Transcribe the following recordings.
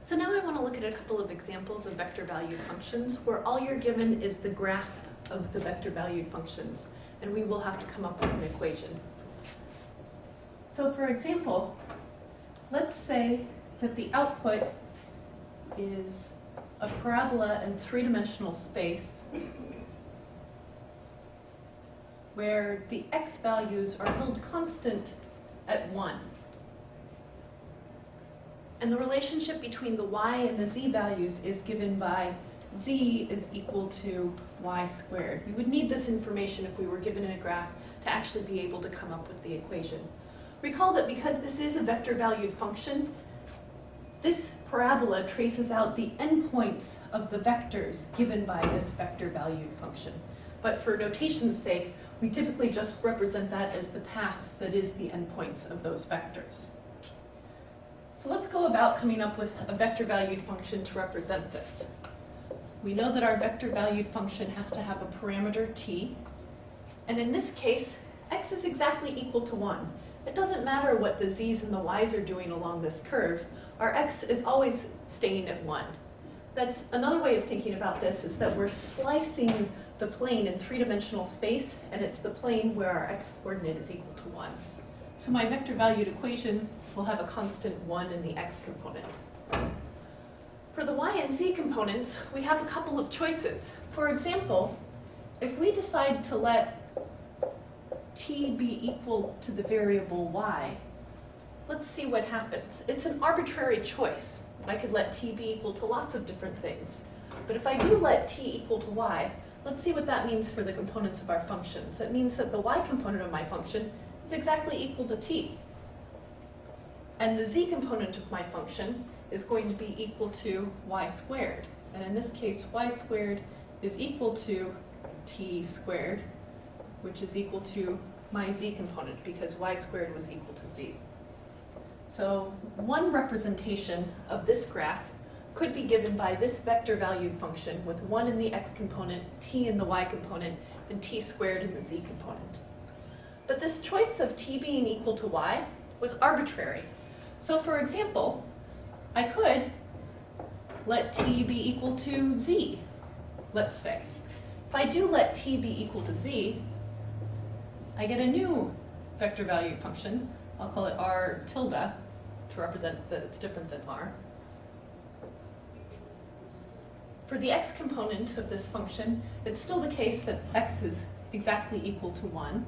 So now I want to look at a couple of examples of vector valued functions where all you're given is the graph of the vector valued functions, and we will have to come up with an equation. So for example, let's say that the output is a parabola in three-dimensional space where the x values are held constant at 1. And the relationship between the y and the z values is given by z is equal to y squared. We would need this information if we were given a graph to actually be able to come up with the equation. Recall that because this is a vector valued function, this parabola traces out the endpoints of the vectors given by this vector valued function. But for notation's sake, we typically just represent that as the path that is the endpoints of those vectors. So let's go about coming up with a vector valued function to represent this. We know that our vector valued function has to have a parameter t, and in this case, x is exactly equal to 1. It doesn't matter what the z's and the y's are doing along this curve. Our x is always staying at 1. That's another way of thinking about this is that we're slicing the plane in three-dimensional space, and it's the plane where our x-coordinate is equal to 1. So my vector valued equation will have a constant 1 in the x component. For the y and z components, we have a couple of choices. For example, if we decide to let t be equal to the variable y, let's see what happens. It's an arbitrary choice. I could let t be equal to lots of different things. But if I do let t equal to y, let's see what that means for the components of our functions. It means that the y component of my function is exactly equal to t. And the z component of my function is going to be equal to y squared. And in this case, y squared is equal to t squared, which is equal to my z component, because y squared was equal to z. So one representation of this graph could be given by this vector valued function with 1 in the x component, t in the y component, and t squared in the z component. But this choice of t being equal to y was arbitrary. So for example, I could let t be equal to z, let's say. If I do let t be equal to z, I get a new vector valued function. I'll call it r tilde to represent that it's different than r. For the x component of this function, it's still the case that x is exactly equal to 1.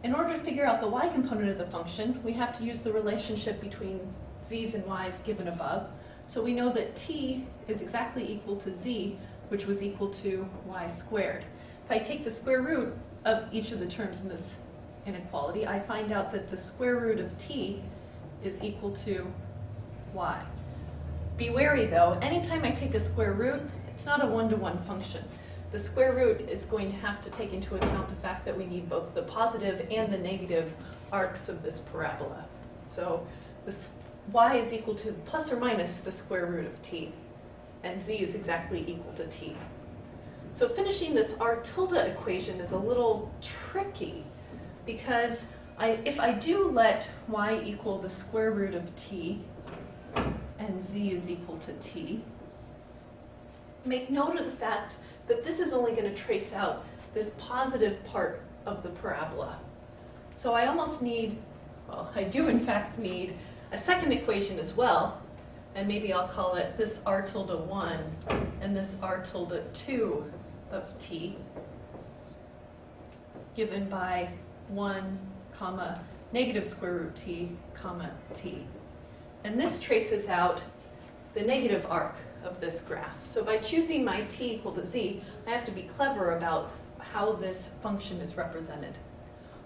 In order to figure out the y component of the function, we have to use the relationship between z's and y's given above. So we know that t is exactly equal to z, which was equal to y squared. If I take the square root of each of the terms in this inequality, I find out that the square root of t is equal to y. Be wary though, anytime I take a square root, it's not a one-to-one function. The square root is going to have to take into account the fact that we need both the positive and the negative arcs of this parabola. So this y is equal to plus or minus the square root of t, and z is exactly equal to t. So finishing this r tilde equation is a little tricky because if I do let y equal the square root of t and z is equal to t, make note of the fact that this is only going to trace out this positive part of the parabola. So I almost need, well, I do in fact need a second equation as well, and maybe I'll call it this r tilde 1 and this r tilde 2 of t, given by 1 comma negative square root t comma t. And this traces out the negative arc of this graph. So by choosing my t equal to z, I have to be clever about how this function is represented.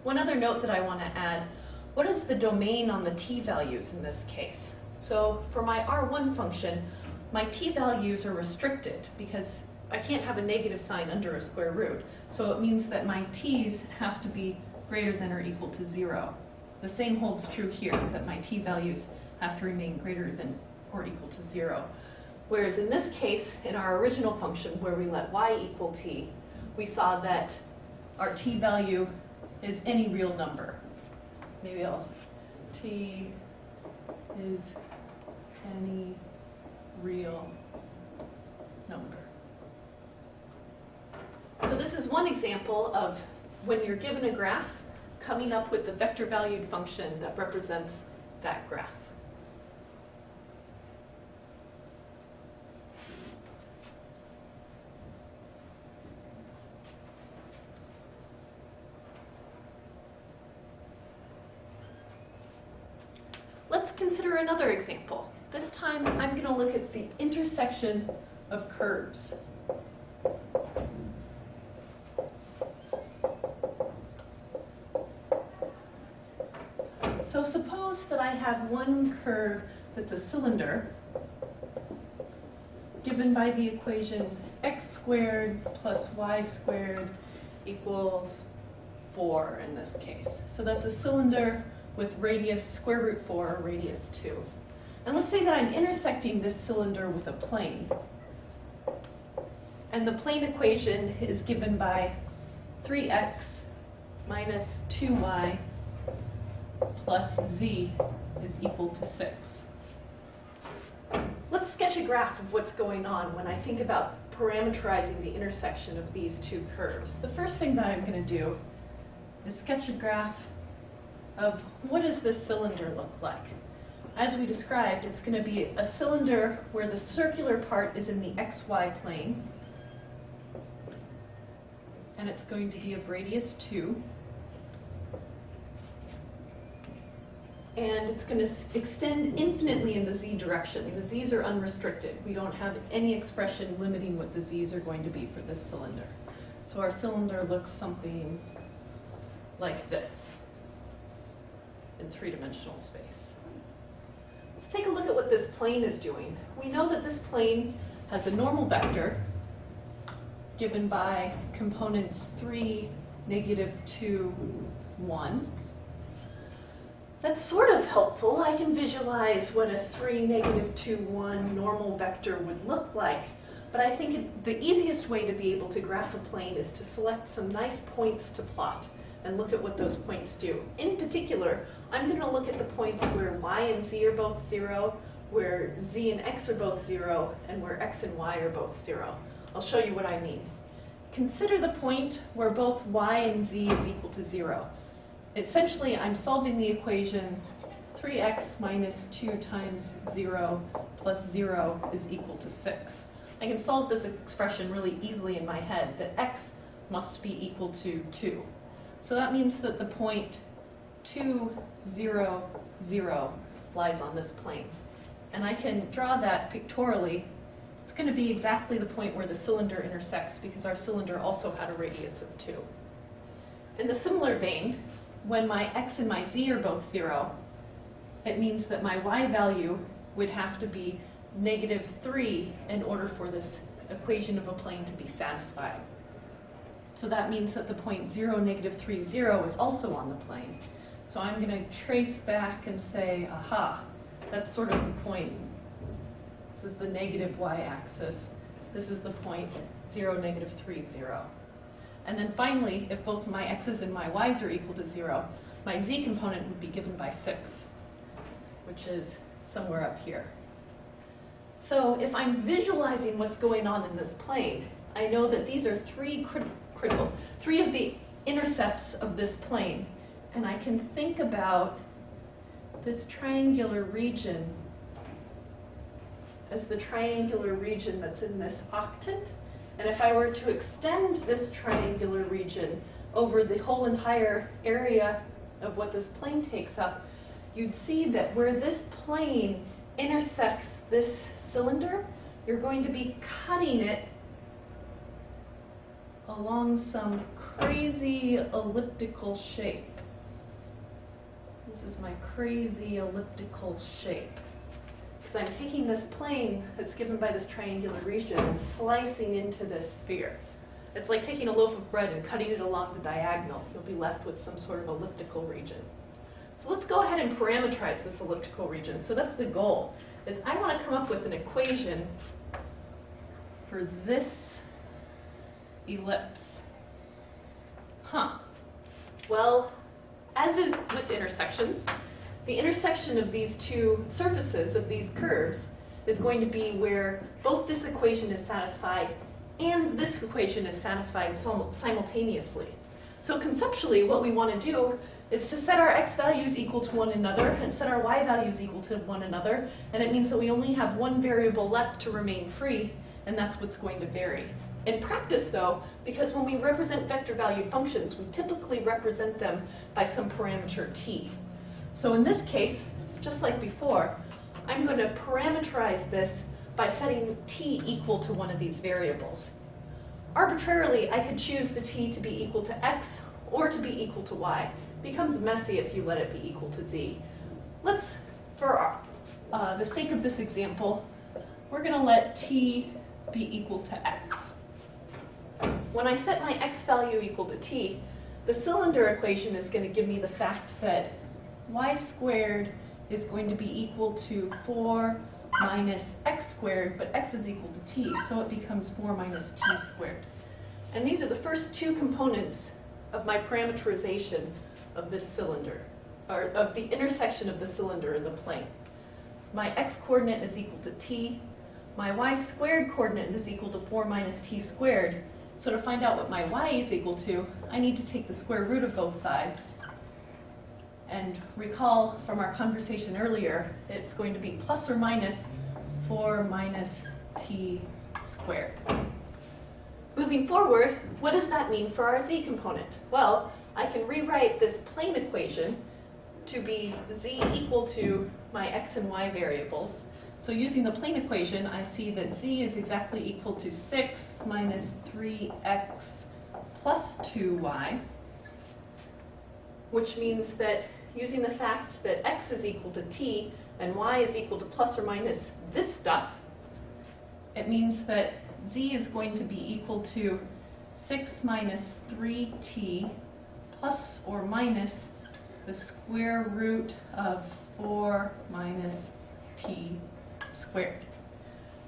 One other note that I want to add, what is the domain on the t values in this case? So for my r1 function, my t values are restricted because I can't have a negative sign under a square root. So it means that my t's have to be greater than or equal to 0. The same holds true here, that my t values have to remain greater than or equal to 0. Whereas in this case, in our original function where we let y equal t, we saw that our t value is any real number. Maybe t is any real number. So this is one example of when you're given a graph, coming up with the vector valued function that represents that graph. Let's consider another example. This time I'm going to look at the intersection of curves. So suppose that I have one curve that's a cylinder given by the equation x squared plus y squared equals 4 in this case. So that's a cylinder with radius square root 4 or radius 2. And let's say that I'm intersecting this cylinder with a plane. And the plane equation is given by 3x minus 2y plus z is equal to 6. Let's sketch a graph of what's going on when I think about parameterizing the intersection of these two curves. The first thing that I'm going to do is sketch a graph of what does this cylinder look like. As we described, it's going to be a cylinder where the circular part is in the xy plane, and it's going to be of radius 2. And it's going to extend infinitely in the z direction. The z's are unrestricted. We don't have any expression limiting what the z's are going to be for this cylinder. So our cylinder looks something like this in three-dimensional space. Let's take a look at what this plane is doing. We know that this plane has a normal vector given by components 3, negative 2, 1. That's sort of helpful. I can visualize what a 3, negative 2, 1 normal vector would look like. But I think the easiest way to be able to graph a plane is to select some nice points to plot and look at what those points do. In particular, I'm going to look at the points where y and z are both 0, where z and x are both 0, and where x and y are both 0. I'll show you what I mean. Consider the point where both y and z is equal to 0. Essentially, I'm solving the equation 3x minus 2 times 0 plus 0 is equal to 6. I can solve this expression really easily in my head, that x must be equal to 2. So that means that the point 2, 0, 0 lies on this plane. And I can draw that pictorially. It's going to be exactly the point where the cylinder intersects, because our cylinder also had a radius of 2. In the similar vein, when my x and my z are both 0, it means that my y value would have to be negative 3 in order for this equation of a plane to be satisfied. So that means that the point 0, negative 3, 0 is also on the plane. So I'm going to trace back and say, aha, that's sort of the point. This is the negative y-axis. This is the point 0, negative 3, 0. And then finally, if both my x's and my y's are equal to 0, my z component would be given by 6, which is somewhere up here. So if I'm visualizing what's going on in this plane, I know that these are three of the intercepts of this plane. And I can think about this triangular region as the triangular region that's in this octant. And if I were to extend this triangular region over the whole entire area of what this plane takes up, you'd see that where this plane intersects this cylinder, you're going to be cutting it along some crazy elliptical shape. This is my crazy elliptical shape. Because I'm taking this plane that's given by this triangular region and slicing into this sphere. It's like taking a loaf of bread and cutting it along the diagonal. You'll be left with some sort of elliptical region. So let's go ahead and parameterize this elliptical region. So that's the goal, is I want to come up with an equation for this ellipse. Well, as is with intersections, the intersection of these two surfaces, of these curves, is going to be where both this equation is satisfied and this equation is satisfied simultaneously. So conceptually, what we want to do is to set our x values equal to one another and set our y values equal to one another, and it means that we only have one variable left to remain free, and that's what's going to vary. In practice, though, because when we represent vector valued functions, we typically represent them by some parameter t. So in this case, just like before, I'm going to parameterize this by setting t equal to one of these variables. Arbitrarily, I could choose the t to be equal to x or to be equal to y. It becomes messy if you let it be equal to z. Let's, for the sake of this example, we're going to let t be equal to x. When I set my x value equal to t, the cylinder equation is going to give me the fact that y squared is going to be equal to 4 minus x squared, but x is equal to t, so it becomes 4 minus t squared. And these are the first two components of my parameterization of this cylinder, or of the intersection of the cylinder and the plane. My x coordinate is equal to t. My y squared coordinate is equal to 4 minus t squared. So to find out what my y is equal to, I need to take the square root of both sides. And recall from our conversation earlier, it's going to be plus or minus 4 minus t squared. Moving forward, what does that mean for our z component? Well, I can rewrite this plane equation to be z equal to my x and y variables. So using the plane equation, I see that z is exactly equal to 6 minus 3x plus 2y, which means that using the fact that x is equal to t and y is equal to plus or minus this stuff, it means that z is going to be equal to 6 minus 3t plus or minus the square root of 4 minus t squared.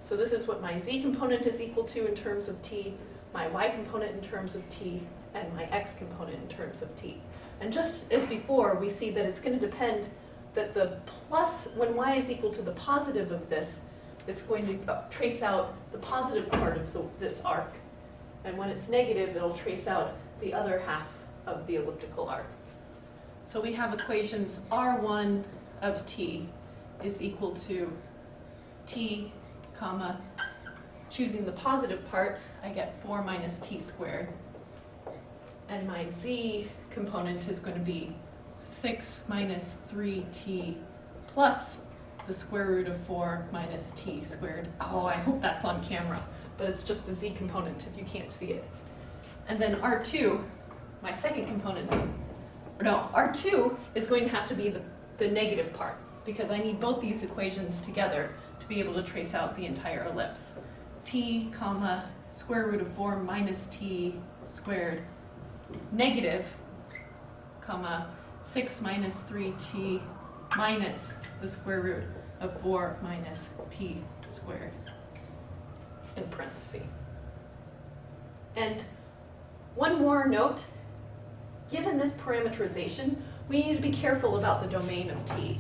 So this is what my z component is equal to in terms of t, my y component in terms of t, and my x component in terms of t. And just as before, we see that it's going to depend that the plus, when y is equal to the positive of this, it's going to trace out the positive part of this arc. And when it's negative, it'll trace out the other half of the elliptical arc. So we have equations r1 of t is equal to t, comma, choosing the positive part, I get 4 minus t squared. And my z component is going to be 6 minus 3t plus the square root of 4 minus t squared. Oh, I hope that's on camera, but it's just the z component if you can't see it. And then r2, my second component, no, r2 is going to have to be the negative part, because I need both these equations together to be able to trace out the entire ellipse. T, comma, square root of 4 minus t squared, negative, comma, 6 minus 3t minus the square root of 4 minus t squared, in parentheses. And one more note, given this parameterization, we need to be careful about the domain of t.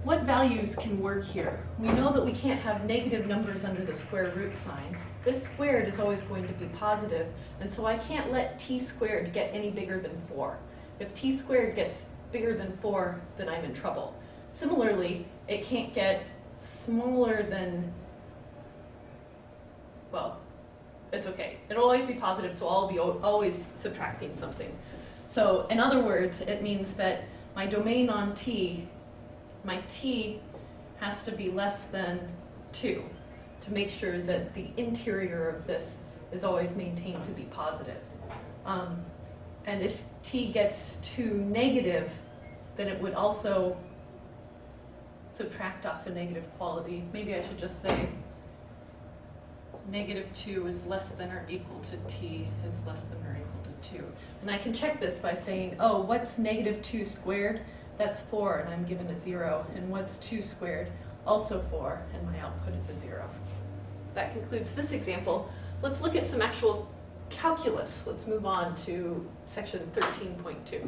What values can work here? We know that we can't have negative numbers under the square root sign. This squared is always going to be positive, and so I can't let t squared get any bigger than 4. If t squared gets bigger than 4, then I'm in trouble. Similarly, it can't get smaller than, well, it's okay. It'll always be positive, so I'll be always subtracting something. So in other words, it means that my domain on t, my t has to be less than 2 to make sure that the interior of this is always maintained to be positive. And if t gets too negative, then it would also subtract off a negative quality. Maybe I should just say negative 2 is less than or equal to t is less than or equal to 2. And I can check this by saying, oh, what's negative 2 squared? That's 4, and I'm given a 0. And what's 2 squared? Also 4, and my output is a 0. That concludes this example. Let's look at some actual calculus. Let's move on to section 13.2.